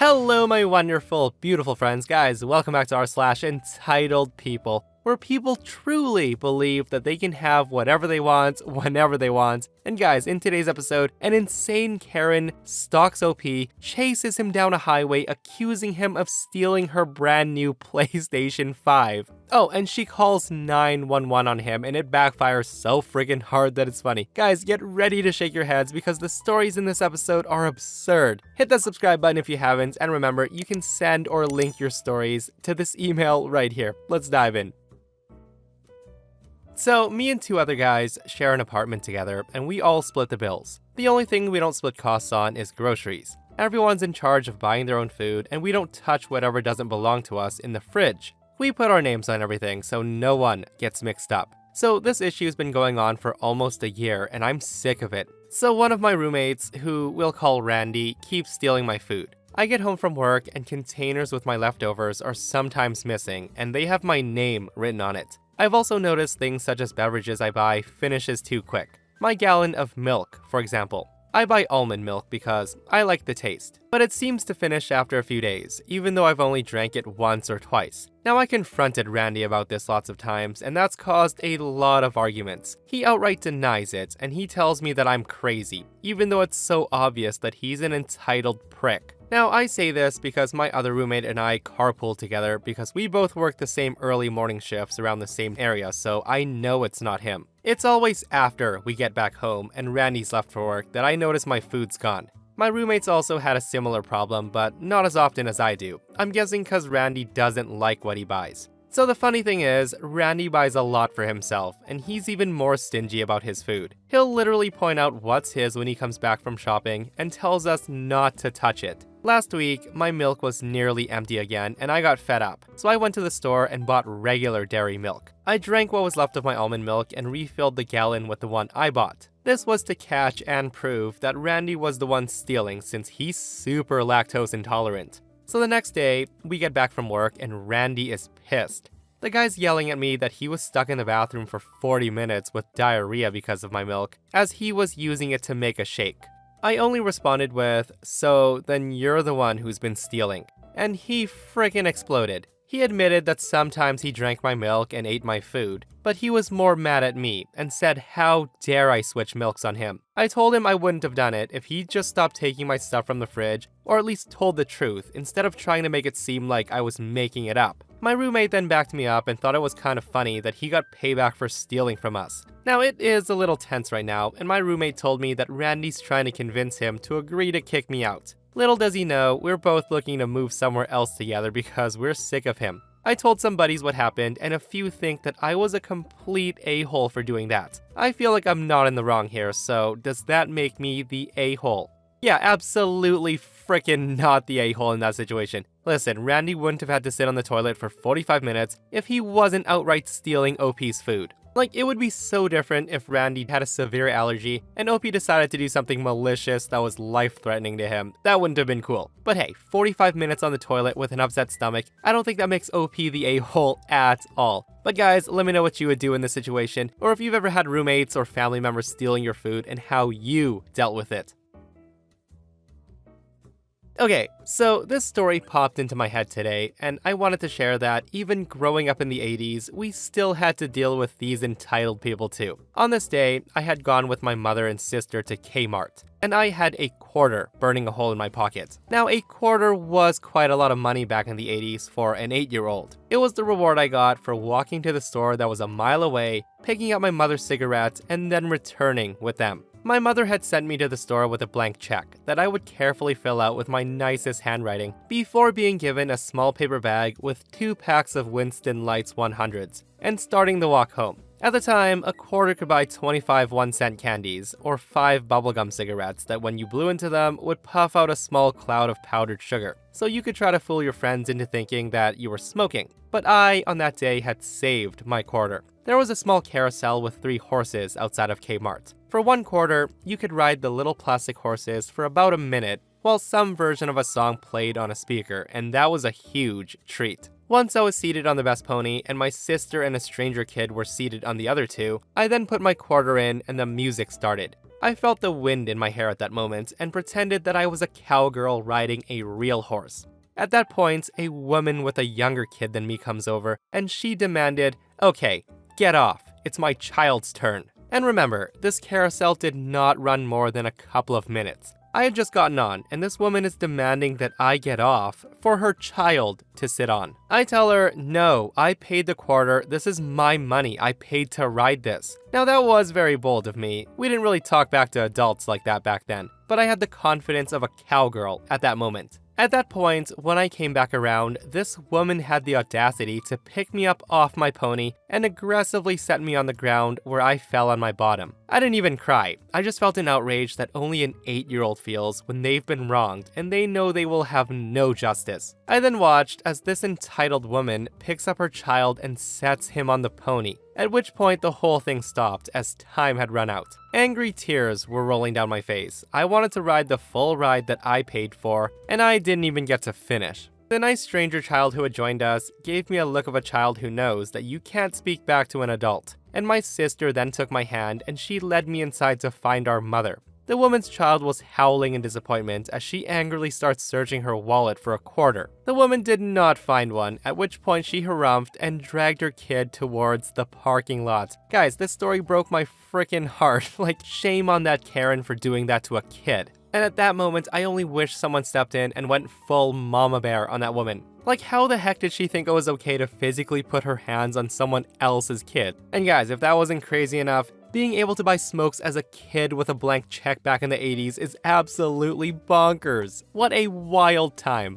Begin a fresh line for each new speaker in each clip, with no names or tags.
Hello, my wonderful, beautiful friends. Guys, welcome back to r/entitled people, where people truly believe that they can have whatever they want, whenever they want. And guys, in today's episode, an insane Karen stalks OP, chases him down a highway, accusing him of stealing her brand new PlayStation 5. Oh, and she calls 911 on him, and it backfires so friggin' hard that it's funny. Guys, get ready to shake your heads because the stories in this episode are absurd. Hit that subscribe button if you haven't, and remember, you can send or link your stories to this email right here. Let's dive in. So, me and two other guys share an apartment together, and we all split the bills. The only thing we don't split costs on is groceries. Everyone's in charge of buying their own food, and we don't touch whatever doesn't belong to us in the fridge. We put our names on everything, so no one gets mixed up. So this issue's been going on for almost a year, and I'm sick of it. So one of my roommates, who we'll call Randy, keeps stealing my food. I get home from work, and containers with my leftovers are sometimes missing, and they have my name written on it. I've also noticed things such as beverages I buy finishes too quick. My gallon of milk, for example. I buy almond milk because I like the taste, but it seems to finish after a few days, even though I've only drank it once or twice. Now, I confronted Randy about this lots of times, and that's caused a lot of arguments. He outright denies it, and he tells me that I'm crazy, even though it's so obvious that he's an entitled prick. Now, I say this because my other roommate and I carpool together because we both work the same early morning shifts around the same area, so I know it's not him. It's always after we get back home and Randy's left for work that I notice my food's gone. My roommates also had a similar problem, but not as often as I do. I'm guessing cause Randy doesn't like what he buys. So the funny thing is, Randy buys a lot for himself, and he's even more stingy about his food. He'll literally point out what's his when he comes back from shopping and tells us not to touch it. Last week, my milk was nearly empty again, and I got fed up, so I went to the store and bought regular dairy milk. I drank what was left of my almond milk and refilled the gallon with the one I bought. This was to catch and prove that Randy was the one stealing since he's super lactose intolerant. So the next day, we get back from work and Randy is pissed. The guy's yelling at me that he was stuck in the bathroom for 40 minutes with diarrhea because of my milk, as he was using it to make a shake. I only responded with, "So then you're the one who's been stealing." And he frickin' exploded. He admitted that sometimes he drank my milk and ate my food, but he was more mad at me and said how dare I switch milks on him. I told him I wouldn't have done it if he'd just stopped taking my stuff from the fridge, or at least told the truth instead of trying to make it seem like I was making it up. My roommate then backed me up and thought it was kind of funny that he got payback for stealing from us. Now, it is a little tense right now, and my roommate told me that Randy's trying to convince him to agree to kick me out. Little does he know, we're both looking to move somewhere else together because we're sick of him. I told some buddies what happened, and a few think that I was a complete a-hole for doing that. I feel like I'm not in the wrong here, so does that make me the a-hole? Yeah, absolutely frickin' not the a-hole in that situation. Listen, Randy wouldn't have had to sit on the toilet for 45 minutes if he wasn't outright stealing OP's food. Like, it would be so different if Randy had a severe allergy and OP decided to do something malicious that was life-threatening to him. That wouldn't have been cool. But hey, 45 minutes on the toilet with an upset stomach, I don't think that makes OP the a-hole at all. But guys, let me know what you would do in this situation, or if you've ever had roommates or family members stealing your food and how you dealt with it. Okay, so this story popped into my head today, and I wanted to share that even growing up in the 80s, we still had to deal with these entitled people too. On this day, I had gone with my mother and sister to Kmart, and I had a quarter burning a hole in my pocket. Now, a quarter was quite a lot of money back in the 80s for an 8-year-old. It was the reward I got for walking to the store that was a mile away, picking up my mother's cigarettes, and then returning with them. My mother had sent me to the store with a blank check that I would carefully fill out with my nicest handwriting before being given a small paper bag with 2 packs of Winston Lights 100s and starting the walk home. At the time, a quarter could buy 25 1-cent candies or 5 bubblegum cigarettes that when you blew into them would puff out a small cloud of powdered sugar. So you could try to fool your friends into thinking that you were smoking. But I, on that day, had saved my quarter. There was a small carousel with 3 horses outside of Kmart. For 1 quarter, you could ride the little plastic horses for about a minute while some version of a song played on a speaker, and that was a huge treat. Once I was seated on the best pony and my sister and a stranger kid were seated on the other 2, I then put my quarter in and the music started. I felt the wind in my hair at that moment and pretended that I was a cowgirl riding a real horse. At that point, a woman with a younger kid than me comes over, and she demanded, "Okay, get off, it's my child's turn." And remember, this carousel did not run more than a couple of minutes. I had just gotten on, and this woman is demanding that I get off for her child to sit on. I tell her, no, I paid the quarter, this is my money, I paid to ride this. Now that was very bold of me. We didn't really talk back to adults like that back then, but I had the confidence of a cowgirl at that moment. At that point, when I came back around, this woman had the audacity to pick me up off my pony and aggressively set me on the ground where I fell on my bottom. I didn't even cry. I just felt an outrage that only an 8-year-old feels when they've been wronged and they know they will have no justice. I then watched as this entitled woman picks up her child and sets him on the pony, at which point the whole thing stopped as time had run out. Angry tears were rolling down my face. I wanted to ride the full ride that I paid for, and I didn't even get to finish. The nice stranger child who had joined us gave me a look of a child who knows that you can't speak back to an adult, and my sister then took my hand and she led me inside to find our mother. The woman's child was howling in disappointment as she angrily starts searching her wallet for a quarter. The woman did not find one, at which point she harumphed and dragged her kid towards the parking lot. Guys, this story broke my freaking heart. Like, shame on that Karen for doing that to a kid. And at that moment, I only wish someone stepped in and went full mama bear on that woman. Like, how the heck did she think it was okay to physically put her hands on someone else's kid? And guys, if that wasn't crazy enough, being able to buy smokes as a kid with a blank check back in the 80s is absolutely bonkers. What a wild time.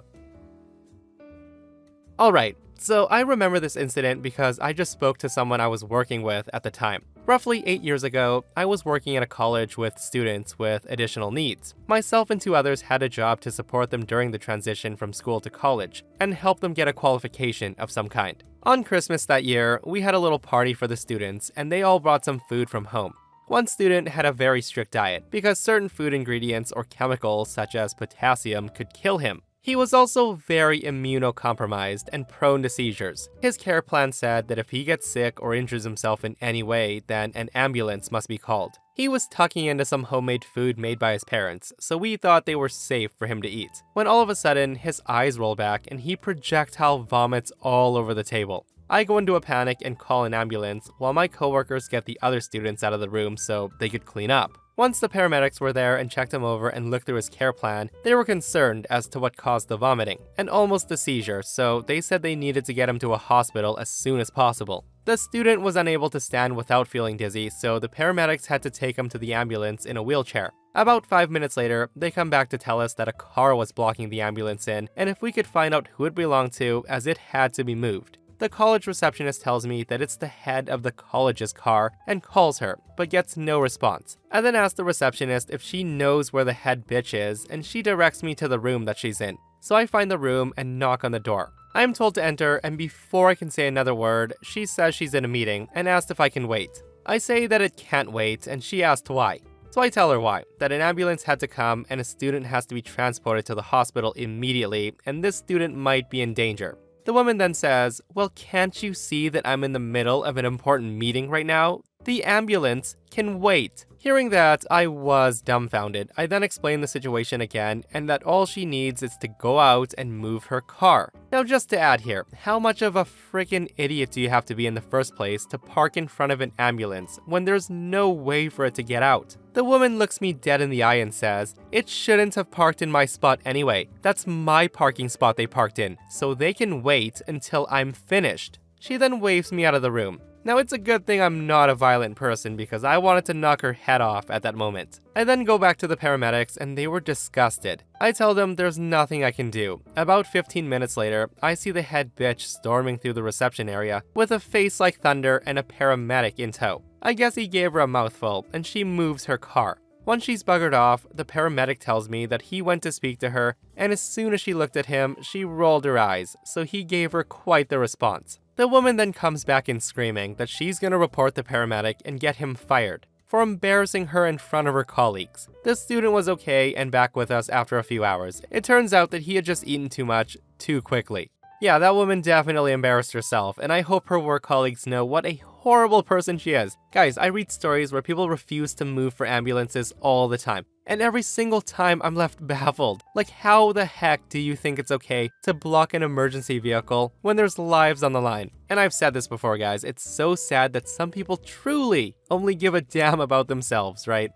Alright, so I remember this incident because I just spoke to someone I was working with at the time. Roughly 8 years ago, I was working at a college with students with additional needs. Myself and 2 others had a job to support them during the transition from school to college and help them get a qualification of some kind. On Christmas that year, we had a little party for the students and they all brought some food from home. One student had a very strict diet because certain food ingredients or chemicals such as potassium could kill him. He was also very immunocompromised and prone to seizures. His care plan said that if he gets sick or injures himself in any way, then an ambulance must be called. He was tucking into some homemade food made by his parents, so we thought they were safe for him to eat. When all of a sudden, his eyes roll back and he projectile vomits all over the table. I go into a panic and call an ambulance while my coworkers get the other students out of the room so they could clean up. Once the paramedics were there and checked him over and looked through his care plan, they were concerned as to what caused the vomiting, and almost the seizure, so they said they needed to get him to a hospital as soon as possible. The student was unable to stand without feeling dizzy, so the paramedics had to take him to the ambulance in a wheelchair. About 5 minutes later, they come back to tell us that a car was blocking the ambulance in, and if we could find out who it belonged to, as it had to be moved. The college receptionist tells me that it's the head of the college's car and calls her, but gets no response. I then ask the receptionist if she knows where the head bitch is, and she directs me to the room that she's in. So I find the room and knock on the door. I am told to enter, and before I can say another word, she says she's in a meeting and asks if I can wait. I say that it can't wait, and she asks why. So I tell her why, that an ambulance had to come and a student has to be transported to the hospital immediately, and this student might be in danger. The woman then says, "Well, can't you see that I'm in the middle of an important meeting right now? The ambulance can wait." Hearing that, I was dumbfounded. I then explained the situation again, and that all she needs is to go out and move her car. Now just to add here, how much of a freaking idiot do you have to be in the first place to park in front of an ambulance when there's no way for it to get out? The woman looks me dead in the eye and says, "It shouldn't have parked in my spot anyway. That's my parking spot they parked in, so they can wait until I'm finished." She then waves me out of the room. Now it's a good thing I'm not a violent person because I wanted to knock her head off at that moment. I then go back to the paramedics and they were disgusted. I tell them there's nothing I can do. About 15 minutes later, I see the head bitch storming through the reception area with a face like thunder and a paramedic in tow. I guess he gave her a mouthful and she moves her car. Once she's buggered off, the paramedic tells me that he went to speak to her, and as soon as she looked at him, she rolled her eyes, so he gave her quite the response. The woman then comes back in screaming that she's gonna report the paramedic and get him fired for embarrassing her in front of her colleagues. The student was okay and back with us after a few hours. It turns out that he had just eaten too much, too quickly. Yeah, that woman definitely embarrassed herself, and I hope her work colleagues know what a horrible person she is. Guys, I read stories where people refuse to move for ambulances all the time. And every single time I'm left baffled. Like, how the heck do you think it's okay to block an emergency vehicle when there's lives on the line? And I've said this before, guys, it's so sad that some people truly only give a damn about themselves, right?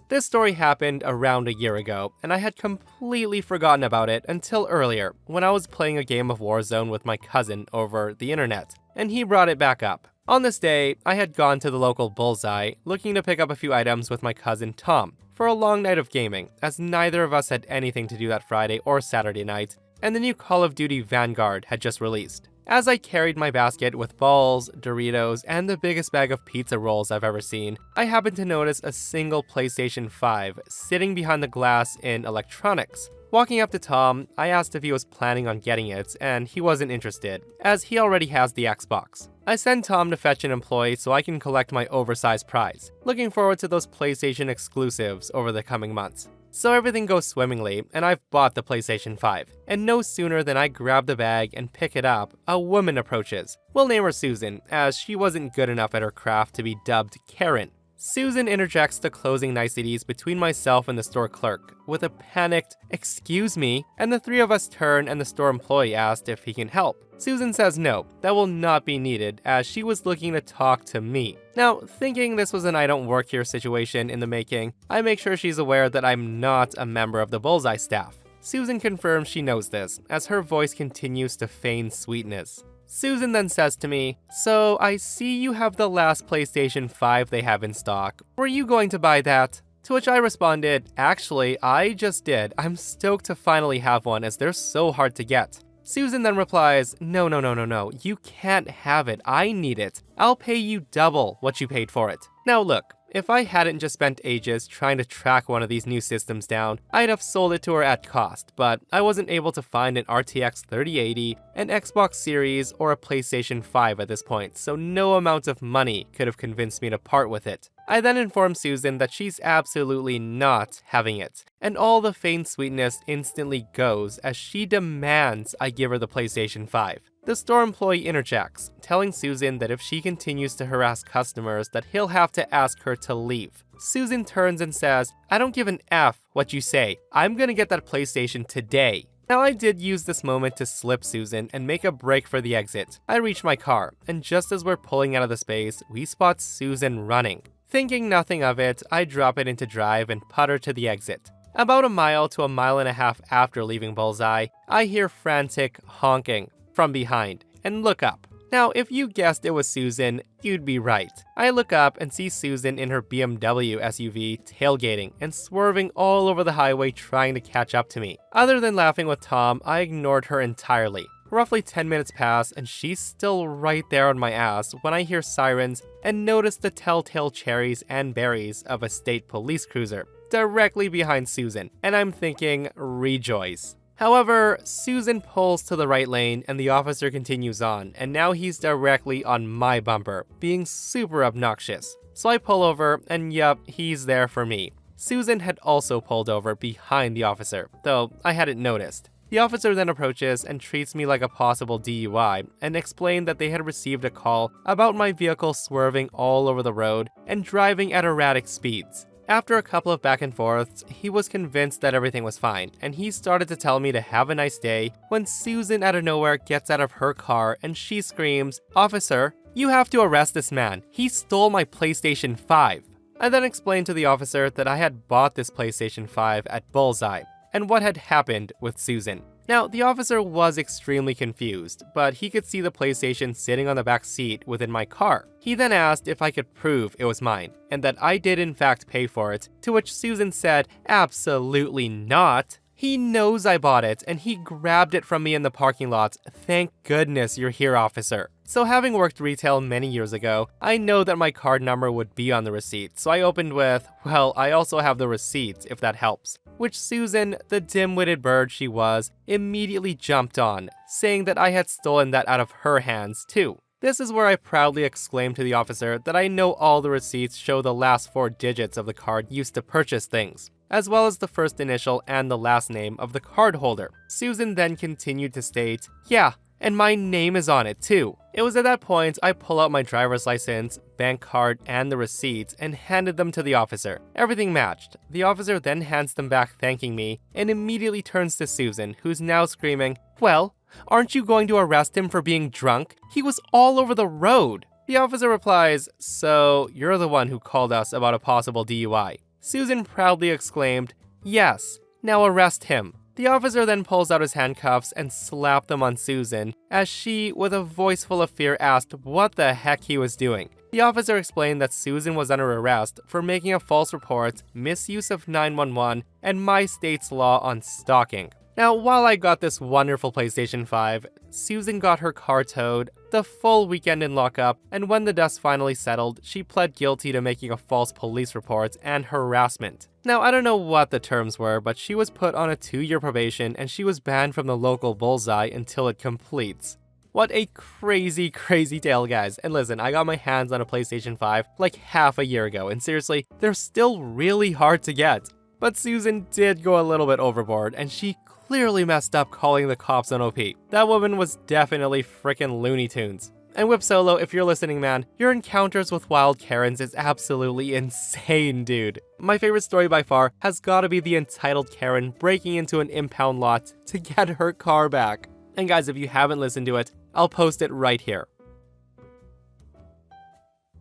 This story happened around a year ago, and I had completely forgotten about it until earlier, when I was playing a game of Warzone with my cousin over the internet, and he brought it back up. On this day, I had gone to the local Bullseye, looking to pick up a few items with my cousin Tom, for a long night of gaming, as neither of us had anything to do that Friday or Saturday night, and the new Call of Duty Vanguard had just released. As I carried my basket with balls, Doritos, and the biggest bag of pizza rolls I've ever seen, I happened to notice a single PlayStation 5 sitting behind the glass in electronics. Walking up to Tom, I asked if he was planning on getting it, and he wasn't interested, as he already has the Xbox. I send Tom to fetch an employee so I can collect my oversized prize, looking forward to those PlayStation exclusives over the coming months. So everything goes swimmingly, and I've bought the PlayStation 5. And no sooner than I grab the bag and pick it up, a woman approaches. We'll name her Susan, as she wasn't good enough at her craft to be dubbed Karen. Susan interjects the closing niceties between myself and the store clerk, with a panicked, "Excuse me," and the three of us turn and the store employee asked if he can help. Susan says no, that will not be needed, as she was looking to talk to me. Now, thinking this was an I don't work here situation in the making, I make sure she's aware that I'm not a member of the Bullseye staff. Susan confirms she knows this, as her voice continues to feign sweetness. Susan then says to me, "So, I see you have the last PlayStation 5 they have in stock. Were you going to buy that?" To which I responded, "Actually, I just did. I'm stoked to finally have one as they're so hard to get." Susan then replies, No, you can't have it. I need it. I'll pay you double what you paid for it." Now look, if I hadn't just spent ages trying to track one of these new systems down, I'd have sold it to her at cost, but I wasn't able to find an RTX 3080, an Xbox Series, or a PlayStation 5 at this point, so no amount of money could have convinced me to part with it. I then informed Susan that she's absolutely not having it, and all the feigned sweetness instantly goes as she demands I give her the PlayStation 5. The store employee interjects, telling Susan that if she continues to harass customers that he'll have to ask her to leave. Susan turns and says, "I don't give an F what you say. I'm gonna get that PlayStation today." Now I did use this moment to slip Susan and make a break for the exit. I reach my car, and just as we're pulling out of the space, we spot Susan running. Thinking nothing of it, I drop it into drive and putter to the exit. About a mile to a mile and a half after leaving Bullseye, I hear frantic honking from behind and look up. Now, if you guessed it was Susan, you'd be right. I look up and see Susan in her BMW SUV tailgating and swerving all over the highway trying to catch up to me. Other than laughing with Tom, I ignored her entirely. Roughly 10 minutes pass and she's still right there on my ass when I hear sirens and notice the telltale cherries and berries of a state police cruiser directly behind Susan, and I'm thinking, rejoice. However, Susan pulls to the right lane and the officer continues on, and now he's directly on my bumper, being super obnoxious. So I pull over, and yup, he's there for me. Susan had also pulled over behind the officer, though I hadn't noticed. The officer then approaches and treats me like a possible DUI, and explained that they had received a call about my vehicle swerving all over the road and driving at erratic speeds. After a couple of back and forths, he was convinced that everything was fine, and he started to tell me to have a nice day when Susan out of nowhere gets out of her car and she screams, "Officer, you have to arrest this man. He stole my PlayStation 5. I then explained to the officer that I had bought this PlayStation 5 at Bullseye, and what had happened with Susan. Now, the officer was extremely confused, but he could see the PlayStation sitting on the back seat within my car. He then asked if I could prove it was mine, and that I did in fact pay for it, to which Susan said, "Absolutely not. He knows I bought it, and he grabbed it from me in the parking lot. Thank goodness you're here, officer." So having worked retail many years ago, I know that my card number would be on the receipt, so I opened with, "Well, I also have the receipt, if that helps." Which Susan, the dim-witted bird she was, immediately jumped on, saying that I had stolen that out of her hands too. This is where I proudly exclaimed to the officer that I know all the receipts show the last 4 digits of the card used to purchase things, as well as the first initial and the last name of the card holder. Susan then continued to state, "Yeah, and my name is on it too. It was at that point I pull out my driver's license, bank card, and the receipts and handed them to the officer. Everything matched. The officer then hands them back thanking me and immediately turns to Susan, who's now screaming, "Well, aren't you going to arrest him for being drunk? He was all over the road." The officer replies, "So you're the one who called us about a possible DUI." Susan proudly exclaimed, "Yes, now arrest him." The officer then pulls out his handcuffs and slapped them on Susan, as she, with a voice full of fear, asked what the heck he was doing. The officer explained that Susan was under arrest for making a false report, misuse of 911, and my state's law on stalking. Now, while I got this wonderful PlayStation 5, Susan got her car towed, the full weekend in lockup, and when the dust finally settled, she pled guilty to making a false police report and harassment. Now, I don't know what the terms were, but she was put on a 2-year probation and she was banned from the local bullseye until it completes. What a crazy tale, guys. And listen, I got my hands on a PlayStation 5 like half a year ago, and seriously, they're still really hard to get. But Susan did go a little bit overboard, and she clearly messed up calling the cops on OP. That woman was definitely frickin' Looney Tunes. And whipssolo, if you're listening, man, your encounters with wild Karens is absolutely insane, dude. My favorite story by far has gotta be the entitled Karen breaking into an impound lot to get her car back. And guys, if you haven't listened to it, I'll post it right here.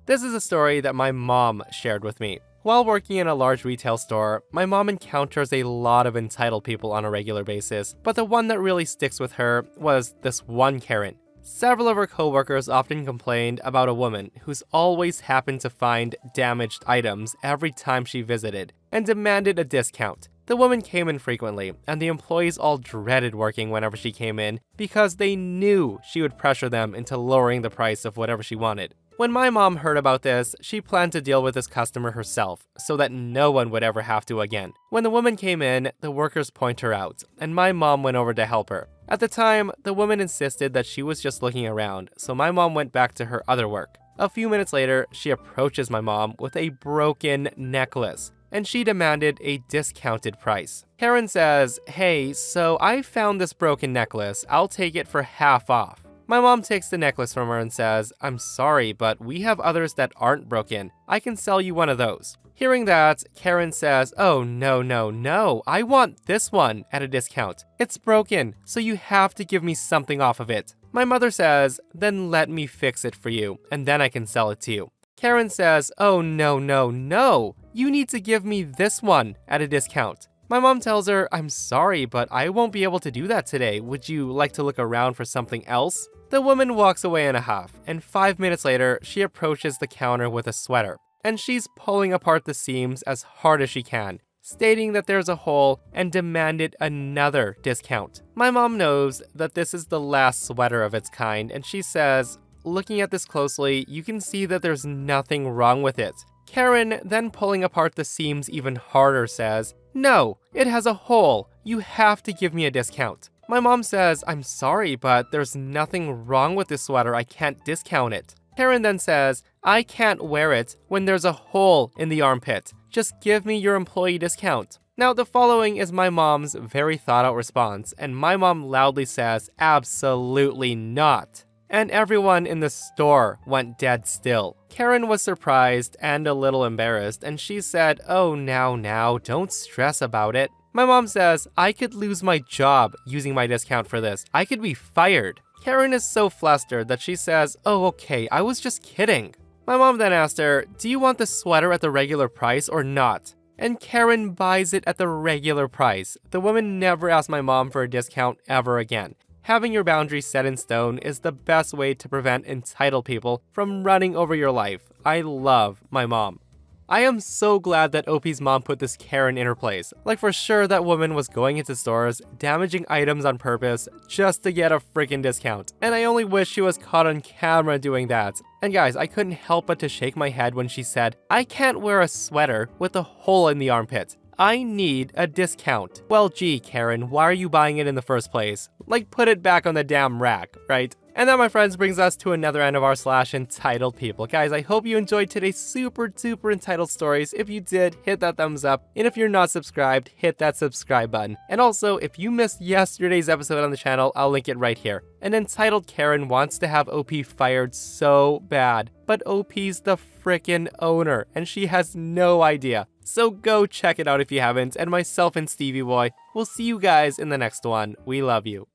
This is a story that my mom shared with me. While working in a large retail store, my mom encounters a lot of entitled people on a regular basis, but the one that really sticks with her was this one Karen. Several of her coworkers often complained about a woman who's always happened to find damaged items every time she visited and demanded a discount. The woman came in frequently, and the employees all dreaded working whenever she came in because they knew she would pressure them into lowering the price of whatever she wanted. When my mom heard about this, she planned to deal with this customer herself so that no one would ever have to again. When the woman came in, the workers point her out, and my mom went over to help her. At the time, the woman insisted that she was just looking around, so my mom went back to her other work. A few minutes later, she approaches my mom with a broken necklace, and she demanded a discounted price. Karen says, "Hey, so I found this broken necklace. I'll take it for half off." My mom takes the necklace from her and says, "I'm sorry, but we have others that aren't broken. I can sell you one of those." Hearing that, Karen says, "Oh, no, I want this one at a discount. It's broken, so you have to give me something off of it." My mother says, "Then let me fix it for you, and then I can sell it to you." Karen says, "Oh, no, you need to give me this one at a discount." My mom tells her, "I'm sorry, but I won't be able to do that today. Would you like to look around for something else?" The woman walks away in a huff, and 5 minutes later, she approaches the counter with a sweater, and she's pulling apart the seams as hard as she can, stating that there's a hole and demanded another discount. My mom knows that this is the last sweater of its kind, and she says, "Looking at this closely, you can see that there's nothing wrong with it." Karen, then pulling apart the seams even harder, says, "No, it has a hole. You have to give me a discount." My mom says, "I'm sorry, but there's nothing wrong with this sweater. I can't discount it." Karen then says, "I can't wear it when there's a hole in the armpit. Just give me your employee discount." Now, the following is my mom's very thought-out response, and my mom loudly says, "Absolutely not." And everyone in the store went dead still. Karen was surprised and a little embarrassed, and she said, "Oh, now, don't stress about it." My mom says, "I could lose my job using my discount for this. I could be fired." Karen is so flustered that she says, "Oh, okay, I was just kidding." My mom then asked her, "Do you want the sweater at the regular price or not?" And Karen buys it at the regular price. The woman never asked my mom for a discount ever again. Having your boundaries set in stone is the best way to prevent entitled people from running over your life. I love my mom. I am so glad that OP's mom put this Karen in her place. Like, for sure that woman was going into stores, damaging items on purpose just to get a freaking discount. And I only wish she was caught on camera doing that. And guys, I couldn't help but to shake my head when she said, "I can't wear a sweater with a hole in the armpit." I need a discount. Well, gee, Karen, why are you buying it in the first place? Like, put it back on the damn rack, right? And that, my friends, brings us to another end of our /entitled people. Guys, I hope you enjoyed today's super duper entitled stories. If you did, hit that thumbs up. And if you're not subscribed, hit that subscribe button. And also, if you missed yesterday's episode on the channel, I'll link it right here. An entitled Karen wants to have OP fired so bad, but OP's the frickin' owner, and she has no idea. So go check it out if you haven't, and myself and Stevie Boy will see you guys in the next one. We love you.